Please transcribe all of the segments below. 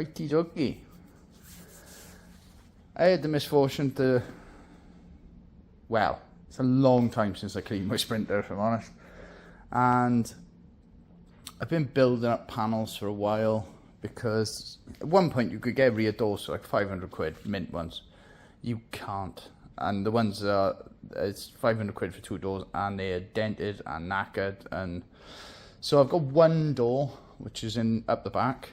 Righty dokie. I had the misfortune to, well, it's a long time since I cleaned my Sprinter, if I'm honest. And I've been building up panels for a while because at one point you could get rear doors for like 500 quid, mint ones. You can't. And the ones are, it's 500 quid for 2 doors and they're dented and knackered. And so I've got one door, which is in up the back.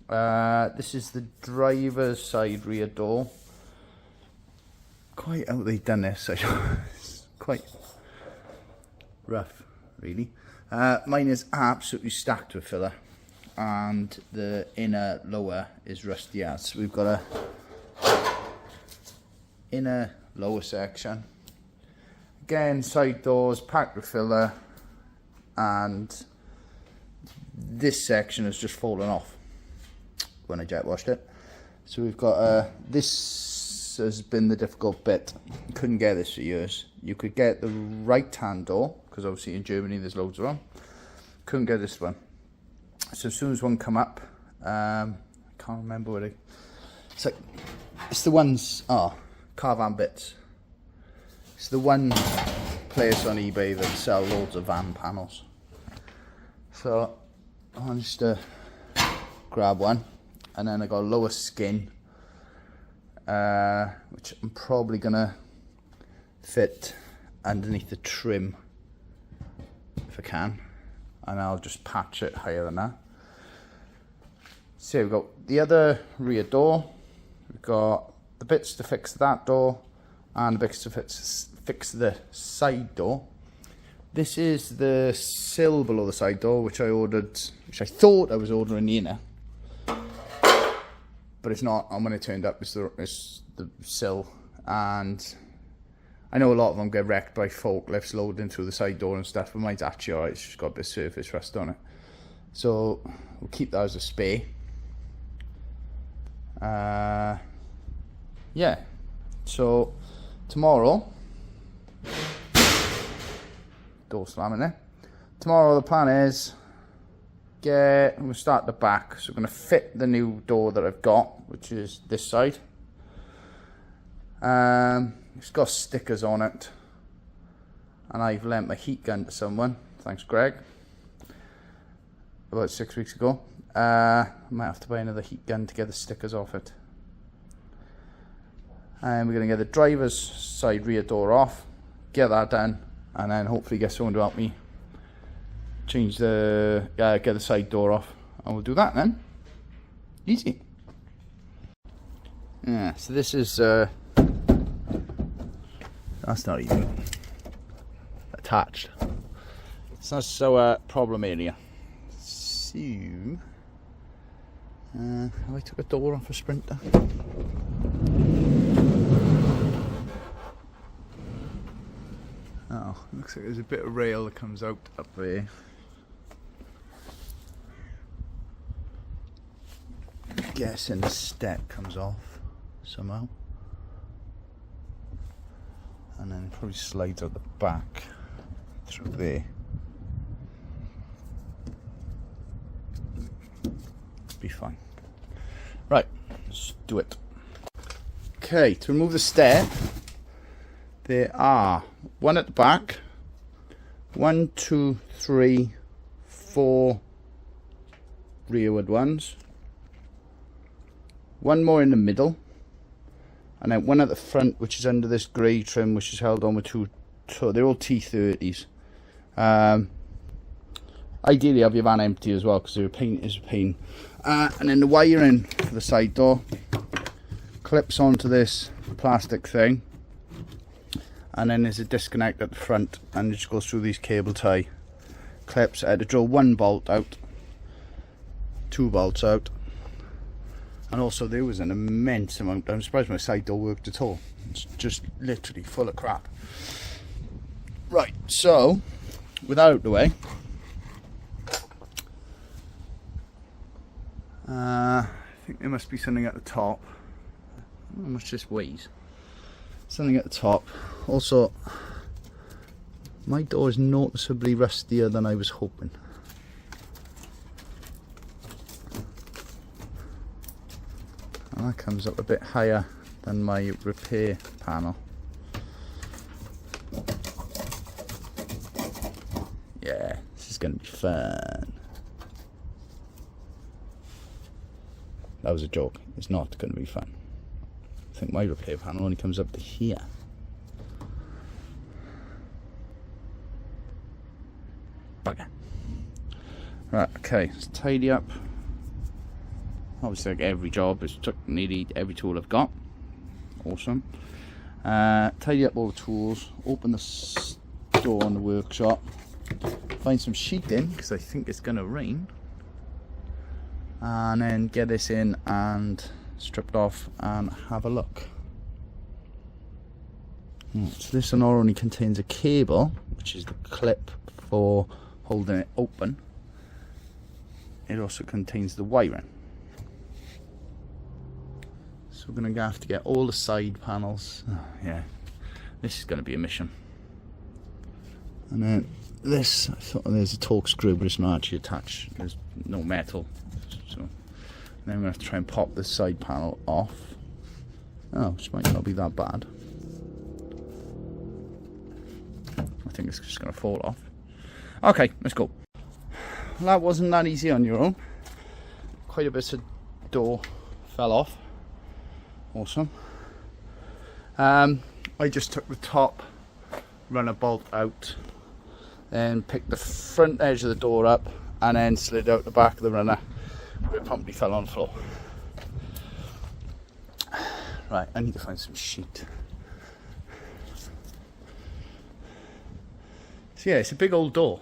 This is the driver's side rear door. Quite how they've done this. It's quite rough, really. Mine is absolutely stacked with filler, and the inner lower is rusty as. So we've got a inner lower section. Again, side doors packed with filler, and this section has just fallen off when I jet washed it. So we've got this has been the difficult bit. Couldn't get this for years. You could get the right hand door, because obviously in Germany there's loads of them. Couldn't get this one. So as soon as one come up, I can't remember what it's the ones, caravan bits. It's the one place on eBay that sell loads of van panels. So I managed to grab one, and then I got a lower skin, which I'm probably gonna fit underneath the trim if I can, and I'll just patch it higher than that. So we've got the other rear door, we've got the bits to fix that door and the bits to fix the side door. This is the sill below the side door, which I ordered, which I thought I was ordering the inner, but it's not. And when it turned up, it's the sill. And I know a lot of them get wrecked by forklifts loading through the side door and stuff, but mine's actually alright. It's just got a bit of surface rust on it, so we'll keep that as a spare. Yeah, so tomorrow, door slamming there. Tomorrow the plan is we'll start the back, so we're going to fit the new door that I've got, which is this side. It's got stickers on it, and I've lent my heat gun to someone, thanks Greg, about 6 weeks ago. I might have to buy another heat gun to get the stickers off it. And we're going to get the driver's side rear door off, get that done, and then hopefully get someone to help me change the get the side door off, and we'll do that then. Easy. Yeah, so this is that's not even attached. It's not so problem area. So I took a door off a Sprinter. Oh, looks like there's a bit of rail that comes out up there. Guessing the step comes off somehow, and then it probably slides out the back through there. Be fine. Right, let's do it. Okay, to remove the step, there are one at the back, 1, 2, 3, 4 rearward ones, one more in the middle, and then one at the front, which is under this grey trim, which is held on with two, they're all T30s. Ideally have your van empty as well, because they're a pain, is a pain. And then the wiring for the side door clips onto this plastic thing, and then there's a disconnect at the front, and it just goes through these cable tie clips. I had to drill 1 bolt out, 2 bolts out, and also there was an immense amount. I'm surprised my side door worked at all. It's just literally full of crap. Right, so with that out of the way, I think there must be something at the top. I don't know how much this weighs. Something at the top. Also, my door is noticeably rustier than I was hoping. that comes up a bit higher than my repair panel. Yeah, this is going to be fun. That was a joke. It's not going to be fun. I think my repair panel only comes up to here. Bugger. Right, okay, let's tidy up. Obviously, like every job, it's took nearly every tool I've got. Awesome. Tidy up all the tools, open the door in the workshop, find some sheeting because I think it's going to rain, and then get this in and stripped off and have a look. So this one not only contains a cable, which is the clip for holding it open, it also contains the wiring. So we're going to have to get all the side panels. Oh, yeah, this is going to be a mission. And then this, I thought there's a torque screw, but it's not actually attached. There's no metal. So then we're going to have to try and pop this side panel off. Oh, which might not be that bad. I think it's just going to fall off. Okay, let's go. Well, that wasn't that easy on your own. Quite a bit of door fell off. Awesome. I just took the top runner bolt out, then picked the front edge of the door up, and then slid out the back of the runner where it promptly fell on the floor. Right, I need to find some sheet. So yeah, it's a big old door.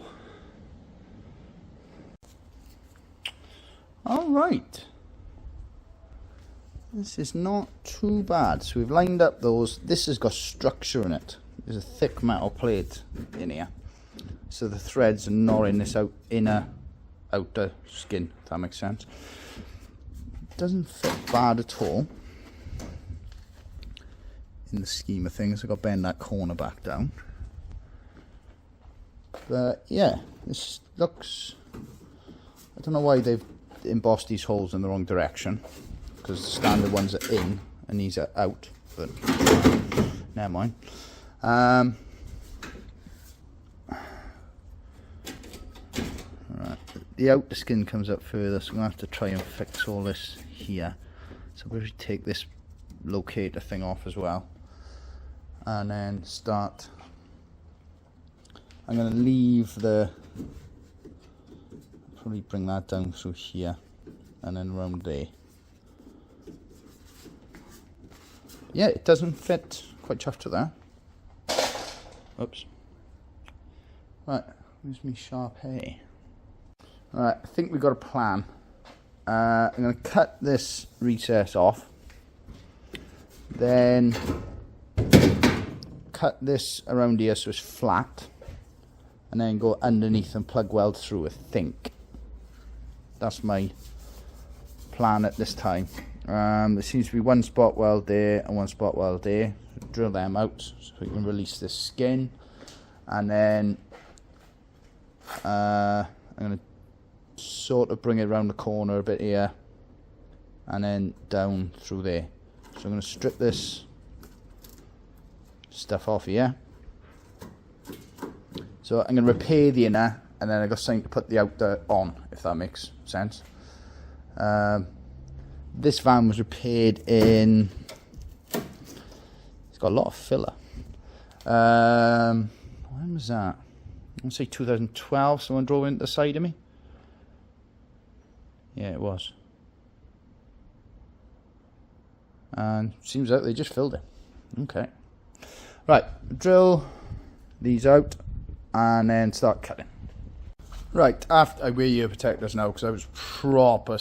Alright. This is not too bad. So we've lined up those. This has got structure in it. There's a thick metal plate in here, so the threads are not in this outer skin, if that makes sense. It doesn't fit bad at all in the scheme of things. I've got to bend that corner back down. But yeah, this looks, I don't know why they've embossed these holes in the wrong direction, because the standard ones are in and these are out, but never mind. Right. The outer skin comes up further, so I'm going to have to try and fix all this here. So we'll take this locator thing off as well, and then start. I'm going to leave the, probably bring that down through here and then around there. Yeah, it doesn't fit. Quite chuffed with that. Oops. Right, where's me sharp hay? Right, I think we've got a plan. I'm going to cut this recess off, then cut this around here so it's flat, and then go underneath and plug weld through, I think. That's my plan at this time. There seems to be one spot weld there and one spot weld there. Drill them out so we can release this skin, and then I'm going to sort of bring it around the corner a bit here and then down through there. So I'm going to strip this stuff off here. So I'm going to repair the inner, and then I've got something to put the outer on, if that makes sense. This van was repaired in, it's got a lot of filler. When was that? I want to say 2012, someone drove into the side of me. Yeah, it was. And seems like they just filled it. Okay. Right, drill these out and then start cutting. Right, after I wear ear protectors now because I was proper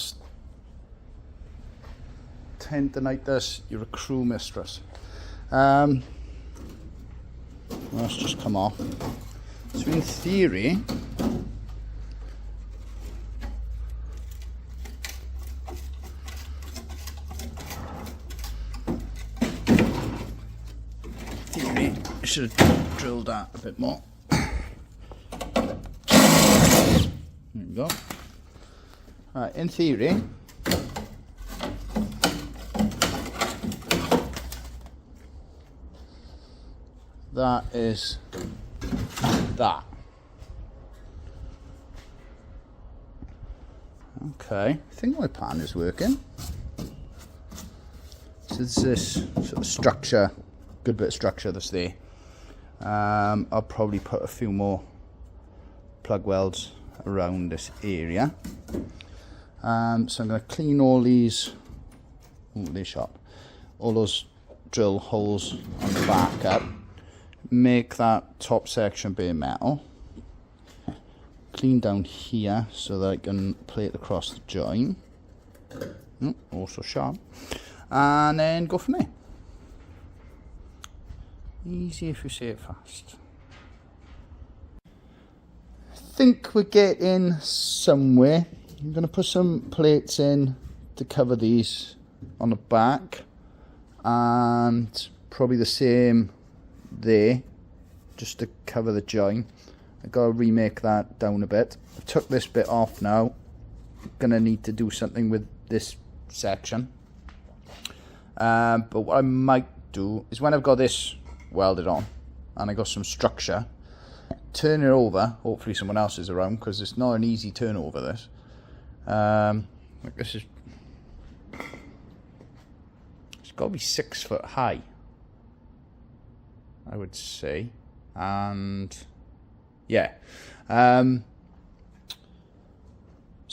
tendinitis. You're a crew mistress. Let's just come off. So in theory, I should have drilled that a bit more. There we go. Right, in theory, that is that. Okay, I think my plan is working. So there's this sort of structure, good bit of structure that's there. I'll probably put a few more plug welds around this area. So I'm going to clean all these, all those drill holes on the back up, make that top section bare metal, clean down here so that I can plate across the join, also sharp, and then go from there. Easy if you say it fast. I think we're getting somewhere. I'm going to put some plates in to cover these on the back, and probably the same there, just to cover the join. I've got to remake that down a bit. I took this bit off now. I'm going to need to do something with this section. But what I might do is, when I've got this welded on and I got some structure, turn it over. Hopefully someone else is around, because it's not an easy turnover, this. This is, it's got to be 6 foot high, I would say, and yeah. So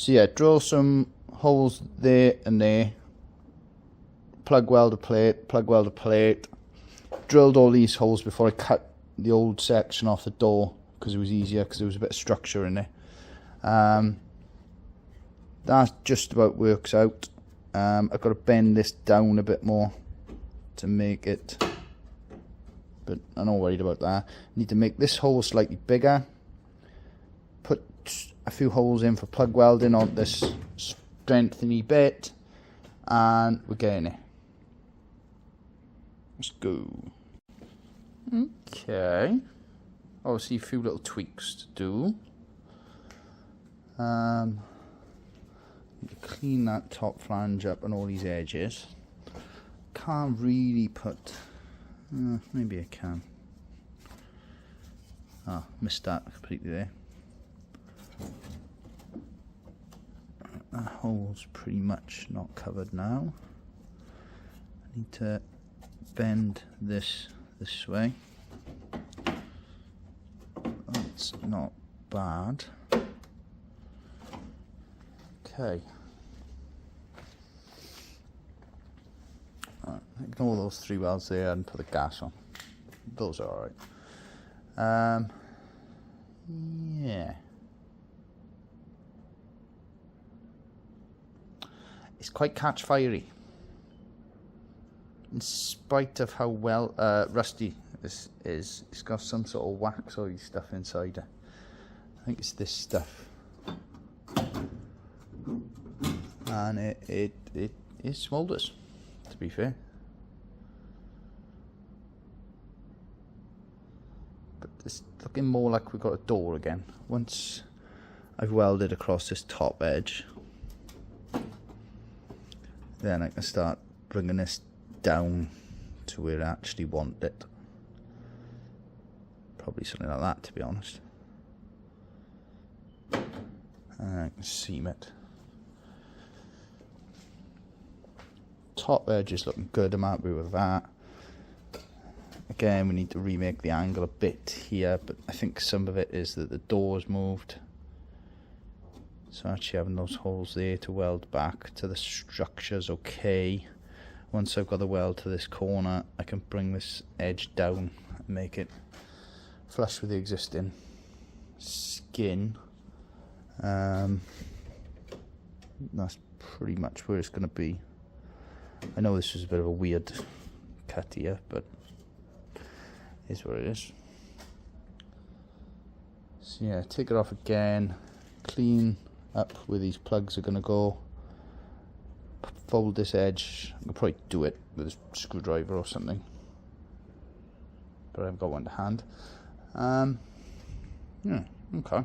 yeah, drill some holes there and there, plug welder plate. Drilled all these holes before I cut the old section off the door, because it was easier, because there was a bit of structure in there. That just about works out. I've got to bend this down a bit more to make it, but I'm not worried about that. Need to make this hole slightly bigger, put a few holes in for plug welding on this strengthening bit, and we're getting it. Let's go. Okay, obviously a few little tweaks to do. Clean that top flange up and all these edges. Can't really put, maybe I can. Missed that completely there. That hole's pretty much not covered now. I need to bend this way. That's not bad. Okay. Ignore those 3 welds there and put the gas on. Those are alright. Yeah. It's quite catch fiery, in spite of how well rusty this is. It's got some sort of waxy stuff inside it. I think it's this stuff, and it smoulders, to be fair. But it's looking more like we've got a door again. Once I've welded across this top edge, then I can start bringing this down to where I actually want it. Probably something like that, to be honest. And I can seam it. Top edge is looking good, I'm happy with that. Again, we need to remake the angle a bit here, but I think some of it is that the door's moved. So actually having those holes there to weld back to the structure's okay. Once I've got the weld to this corner, I can bring this edge down and make it flush with the existing skin. That's pretty much where it's going to be. I know this is a bit of a weird cut here, but it is what it is. So yeah, take it off again, clean up where these plugs are going to go, fold this edge. I could probably do it with a screwdriver or something, but I haven't got one to hand. Yeah, okay.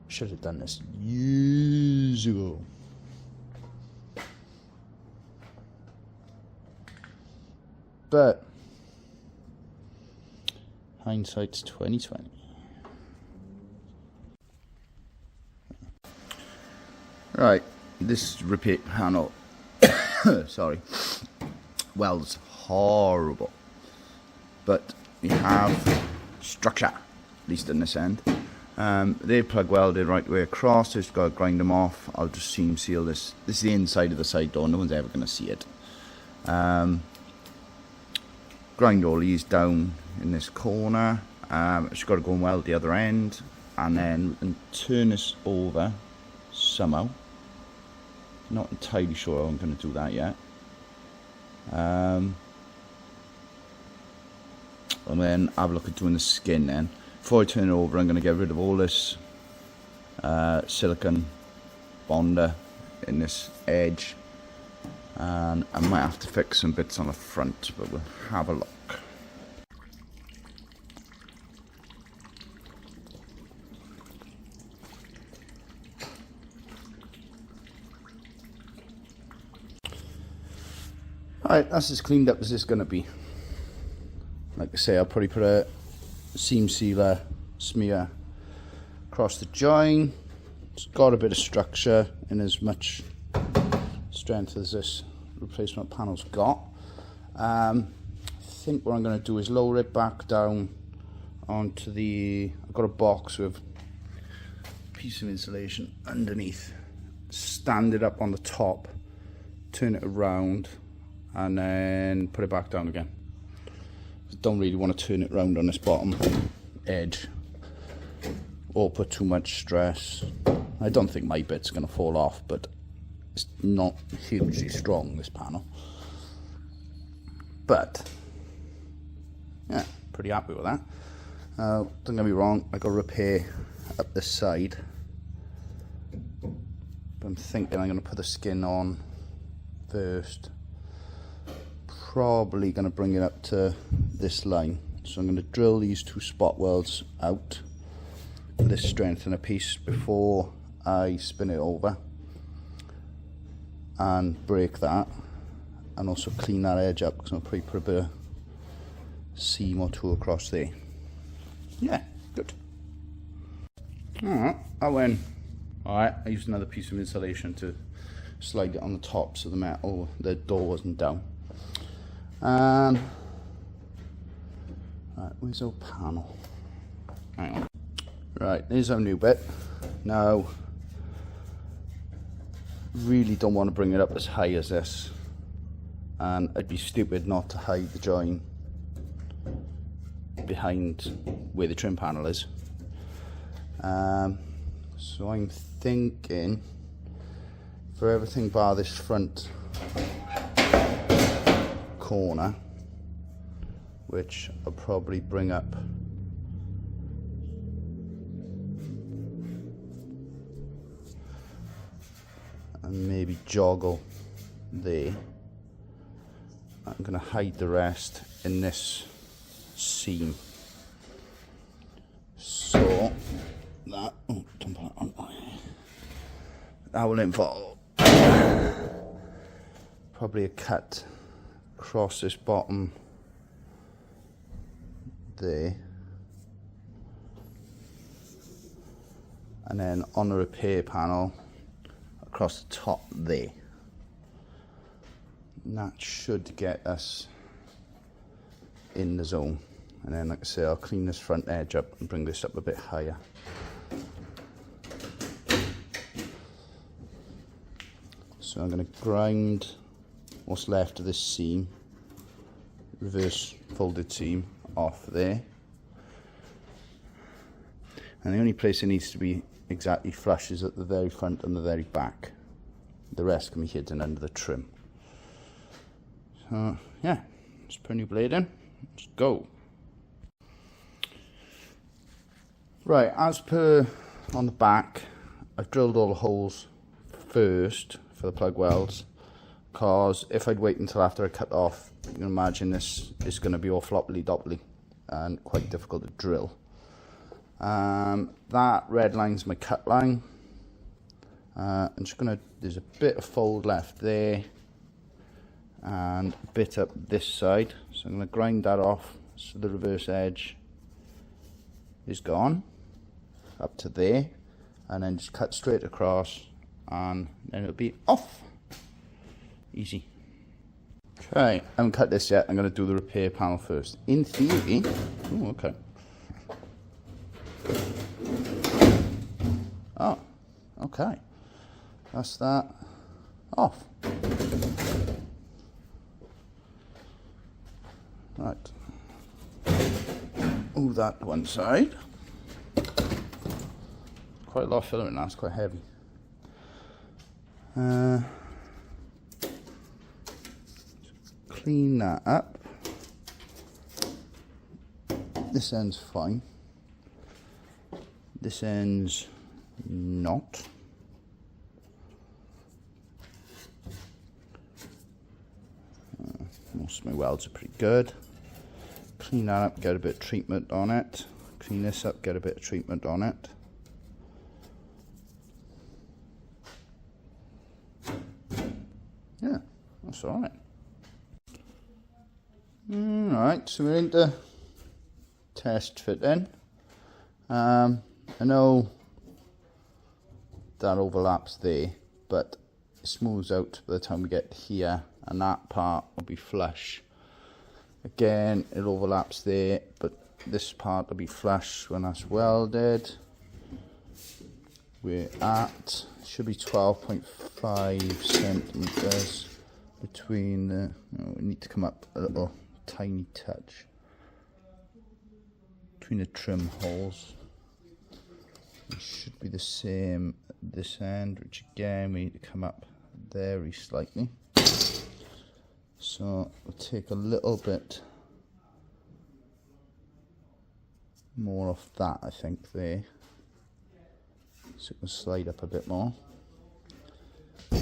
Should have done this years ago. but hindsight's 2020. Right, this repair panel, sorry, welds horrible, but we have structure, at least in this end. They're plug welded right the way across, so just got to grind them off. I'll just seam seal this. This is the inside of the side door, no one's ever going to see it. Grind all these down in this corner. Just got to go and weld the other end, and then turn this over somehow. Not entirely sure how I'm going to do that yet. And then have a look at doing the skin then. Before I turn it over, I'm going to get rid of all this silicone bonder in this edge. And I might have to fix some bits on the front, but we'll have a look. Alright, that's as cleaned up as it's going to be. Like I say, I'll probably put a seam sealer smear across the join. It's got a bit of structure in as much strength as this replacement panel's got. I think what I'm going to do is lower it back down onto the... I've got a box with a piece of insulation underneath. Stand it up on the top, turn it around, and then put it back down again. Don't really want to turn it round on this bottom edge or put too much stress. I don't think my bit's going to fall off, but it's not hugely strong, this panel. But yeah, pretty happy with that. Don't get me wrong, I got to repair up this side, but I'm thinking I'm going to put the skin on first. Probably going to bring it up to this line, so I'm going to drill these two spot welds out for this strengthener piece before I spin it over and break that, and also clean that edge up, because I'll probably put a bit of seam or two across there. Yeah, good. Alright, that went. Alright, I used another piece of insulation to slide it on the top so the door wasn't down. Right, where's our panel? Hang on. Right, there's our new bit. Now, really don't want to bring it up as high as this, and I'd be stupid not to hide the join behind where the trim panel is. So I'm thinking for everything bar this front corner, which I'll probably bring up and maybe joggle there. I'm going to hide the rest in this seam, so that, oh, don't put that on. That will involve probably a cut across this bottom there, and then on the repair panel across the top there. And that should get us in the zone. And then, like I say, I'll clean this front edge up and bring this up a bit higher. So I'm going to grind what's left of this seam, reverse folded seam, off there. And the only place it needs to be exactly flush is at the very front and the very back. The rest can be hidden under the trim. So yeah, let's put a new blade in. Let's go. Right, as per on the back, I've drilled all the holes first for the plug welds, because if I'd wait until after I cut off, you can imagine this is going to be all floppily dopply and quite difficult to drill. That red line's my cut line. I'm just gonna, there's a bit of fold left there, and bit up this side. So I'm going to grind that off so the reverse edge is gone up to there, and then just cut straight across, and then it'll be off. Easy. Okay, I haven't cut this yet. I'm going to do the repair panel first. In theory, oh, okay. Oh, okay. That's that off. Right. Move that to one side. Quite a lot of filament now, it's quite heavy. Clean that up. This end's fine. This end's not. Most of my welds are pretty good. Clean that up, get a bit of treatment on it. Clean this up, get a bit of treatment on it. Yeah, that's alright. Alright, so we're into test fitting. I know that overlaps there, but it smooths out by the time we get here, and that part will be flush. Again, it overlaps there, but this part will be flush when that's welded. We're at, should be 12.5 centimeters between the, oh, we need to come up a little tiny touch between the trim holes. It should be the same at this end, which again we need to come up very slightly. So we'll take a little bit more off that, I think, there. So it can slide up a bit more. I'm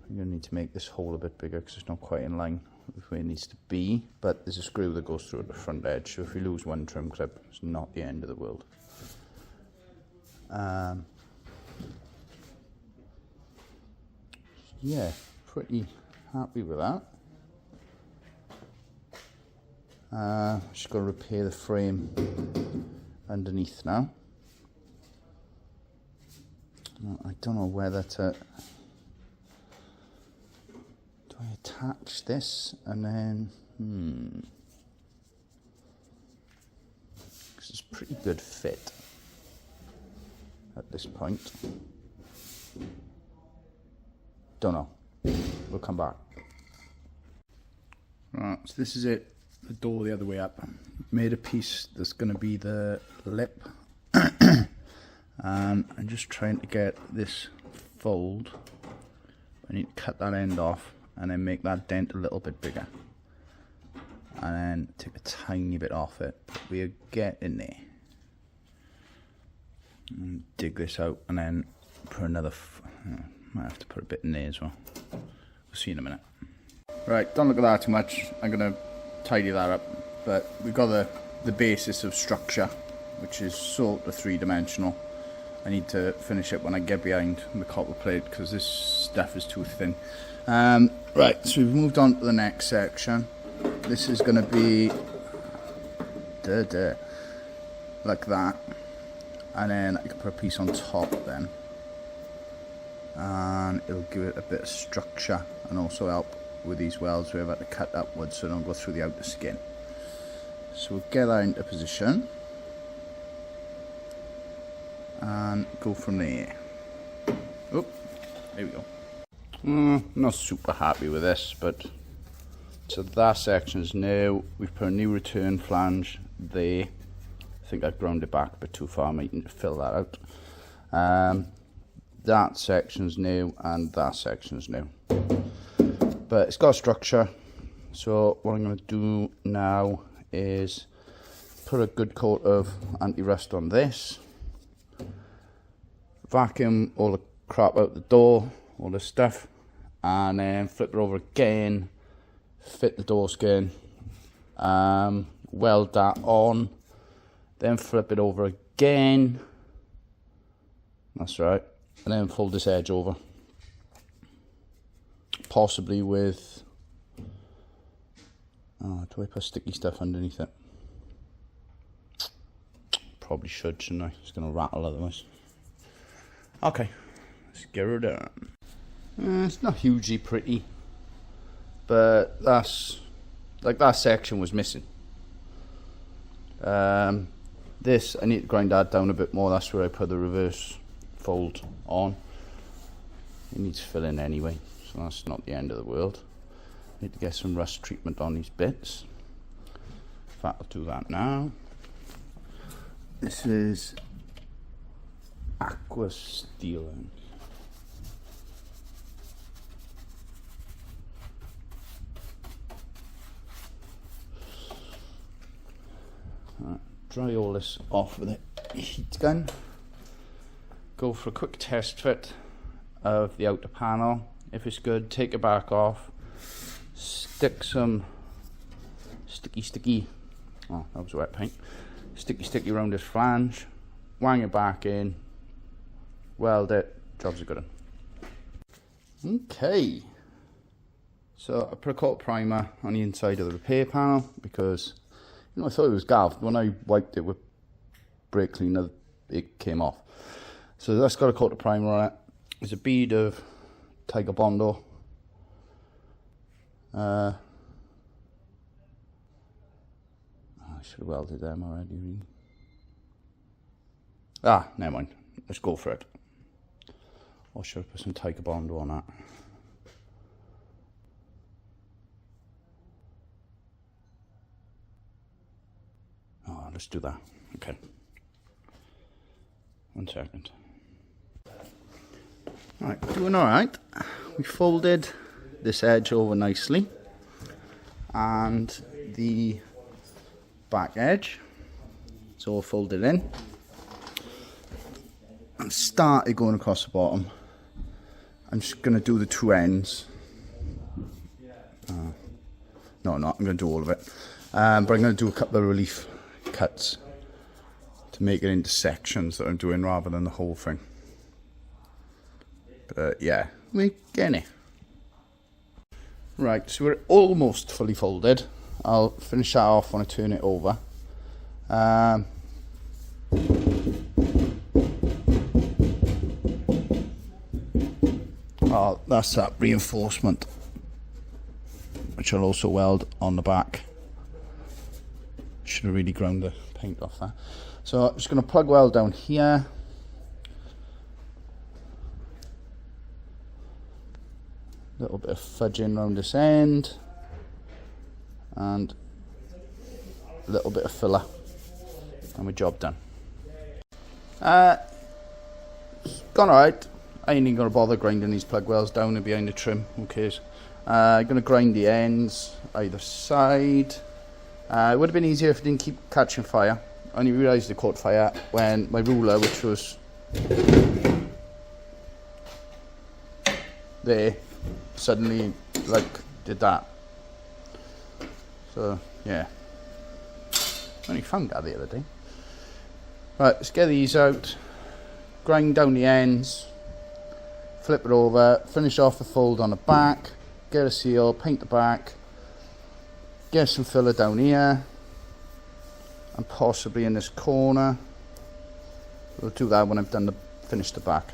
going to need to make this hole a bit bigger because it's not quite in line with where it needs to be. But there's a screw that goes through at the front edge, so if we lose one trim clip, it's not the end of the world. Yeah, pretty happy with that. Just got to repair the frame underneath now. I don't know whether to, do I attach this and then, because it's a pretty good fit at this point. Don't know. We'll come back. Right, so this is it. The door the other way up. Made a piece that's going to be the lip. And I'm just trying to get this fold. I need to cut that end off and then make that dent a little bit bigger. And then take a tiny bit off it. We're getting there. And dig this out and then put another, might have to put a bit in there as well. We'll see in a minute. Right, don't look at that too much. I'm going to tidy that up. But we've got the basis of structure, which is sort of three-dimensional. I need to finish it when I get behind the copper plate because this stuff is too thin. Right, so we've moved on to the next section. This is going to be like that, and then I can put a piece on top then, and it'll give it a bit of structure and also help with these welds where I've had to cut upwards so I don't go through the outer skin. So we'll get that into position and go from there. Oh, there we go. Not super happy with this, but so that section's new. We've put a new return flange there. I think I've ground it back a bit too far. I might need to fill that out. That section's new and that section's new, but it's got a structure. So what I'm going to do now is put a good coat of anti-rust on this, vacuum all the crap out the door, all this stuff, and then flip it over again, fit the door skin, weld that on, then flip it over again, that's right, and then fold this edge over. possibly with, oh, do I put sticky stuff underneath it? Probably shouldn't I? It's going to rattle otherwise. Okay, let's get her done. It's not hugely pretty, but that's, like, that section was missing. This, I need to grind that down a bit more. That's where I put the reverse fold on. It needs filling anyway, so that's not the end of the world. Need to get some rust treatment on these bits. In fact, I'll do that now. This is aqua steel. Right, dry all this off with a heat gun. Go for a quick test fit of the outer panel. If it's good, take it back off. Stick some sticky, oh, that was wet paint. Sticky around this flange. Wang it back in. Weld it. Job's a good one. Okay. So I put a coat primer on the inside of the repair panel because, you know, I thought it was galved. When I wiped it with brake cleaner, it came off. So that's got a coat of primer on it. There's a bead of Tiger Bondo. I should have welded them already, really. Ah, never mind. Let's go for it. Or should I put some Tiger Bondo on that? Oh, let's do that. Okay. 1 second. Right, doing alright. We folded this edge over nicely. And the back edge. It's all folded in. And started going across the bottom. I'm just going to do the 2 ends. No, I'm not. I'm going to do all of it. But I'm going to do a couple of relief cuts to make it into sections that I'm doing rather than the whole thing. But yeah, we're getting it. Right, so we're almost fully folded. I'll finish that off when I turn it over. Oh, that's that reinforcement, which I'll also weld on the back. Should have really ground the paint off that. So I'm just going to plug weld down here. A little bit of fudging around this end. And a little bit of filler. And my job done. Gone alright. I ain't even going to bother grinding these plug welds down and behind the trim. Who cares? I'm going to grind the ends either side. It would have been easier if it didn't keep catching fire. I only realised it caught fire when my ruler, which was there, suddenly like did that. So yeah, I only found that the other day. Right, let's get these out, grind down the ends, flip it over, finish off the fold on the back, get a seal, paint the back, get some filler down here and possibly in this corner. We'll do that when I've done finished the back.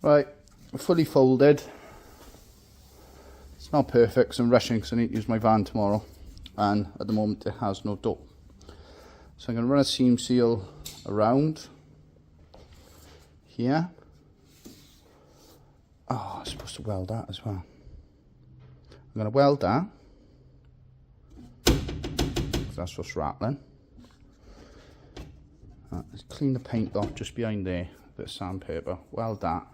Right, fully folded. It's not perfect because I'm rushing because I need to use my van tomorrow, and at the moment it has no door. So I'm going to run a seam seal around here. Oh, I'm supposed to weld that as well. I'm going to weld that. That's what's rattling. Let's clean the paint off just behind there, a bit of sandpaper, weld that,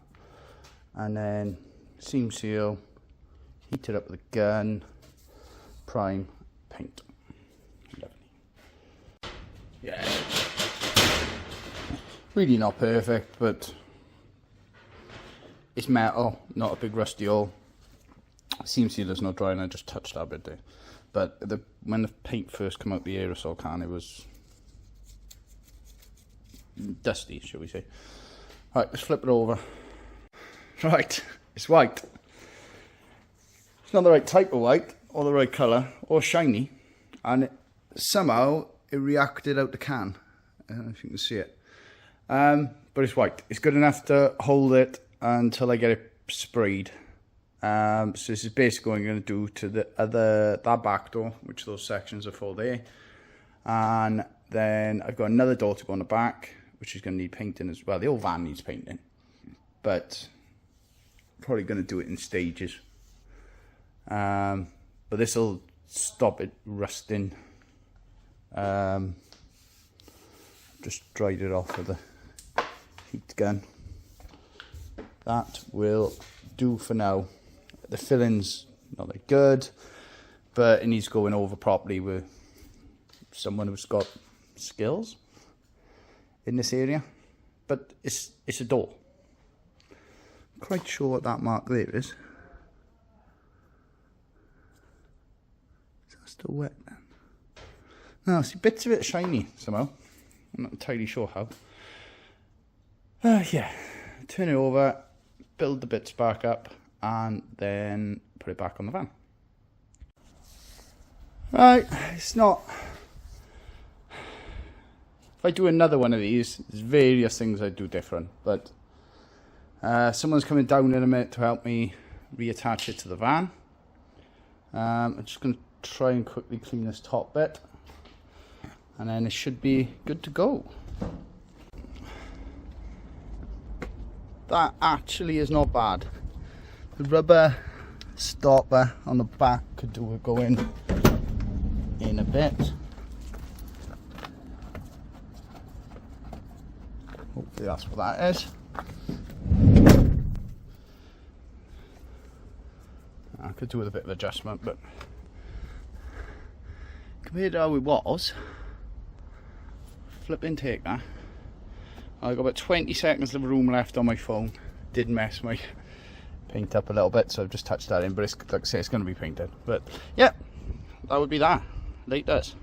and then seam seal, heat it up with a gun, prime, paint. Lovely. Yeah. Really not perfect, but it's metal, not a big rusty hole. Seam sealer's not dry and I just touched that bit there. But when the paint first came out the aerosol can, it was dusty, shall we say. Right, let's flip it over. Right, it's white. it's not the right type of white, or the right colour, or shiny, and somehow it reacted out the can. I don't know if you can see it. But it's white. It's good enough to hold it until I get it sprayed. So this is basically what I'm going to do to that back door, which those sections are for there. And then I've got another door to go on the back, which is going to need painting as well. The old van needs painting, but probably going to do it in stages. But this will stop it rusting. Just dried it off with a heat gun. That will do for now. The filling's not that good, but it needs going over properly with someone who's got skills in this area. But it's a door. I'm quite sure what that mark there is. Is that still wet then? No, see, bits of it are shiny somehow. I'm not entirely sure how. Yeah, turn it over, build the bits back up, and then put it back on the van. Right, it's not... If I do another one of these, there's various things I do different, but someone's coming down in a minute to help me reattach it to the van. I'm just going to try and quickly clean this top bit, and then it should be good to go. That actually is not bad. The rubber stopper on the back could do with going in a bit. Hopefully that's what that is. I could do with a bit of adjustment, but compared to how it was, flipping take that. I've got about 20 seconds of room left on my phone. Did mess my paint up a little bit, so I've just touched that in, but it's, like I say, it's going to be painted. But yeah, that would be that. Laters.